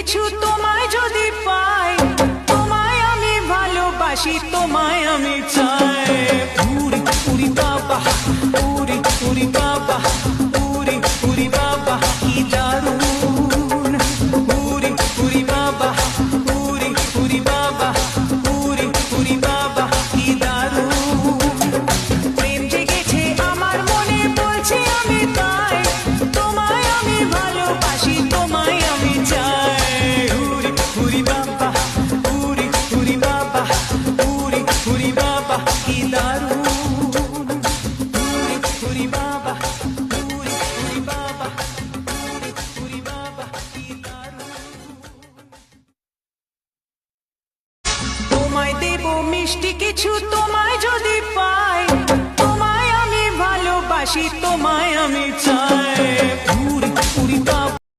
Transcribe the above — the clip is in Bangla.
কিছু তোমায় যদি পাই, তোমায় আমি ভালোবাসি, তোমায় আমি চাই। উরি উরি বাবা, উরি উরি বাবা, উরি উরি বাবা কি দারুণ। উরি উরি বাবা, উরি উরি বাবা, উরি উরি বাবা কি দারুণ। প্রেম জেগেছে আমার মনে, বলছি আমি তাই, তোমায় আমি ভালোবাসি, তোমায় আমি চাই। উরি উরি বাবা, উরি উরি বাবা, উরি উরি বাবা কি দারুণ। উরি উরি বাবা, উরি উরি বাবা, উরি উরি বাবা কি দারুণ। তোমায় দেব মিষ্টি কিছু, তোমায় যদি পাই, তোমায় আমি ভালোবাসি, তোমায় আমি চাই।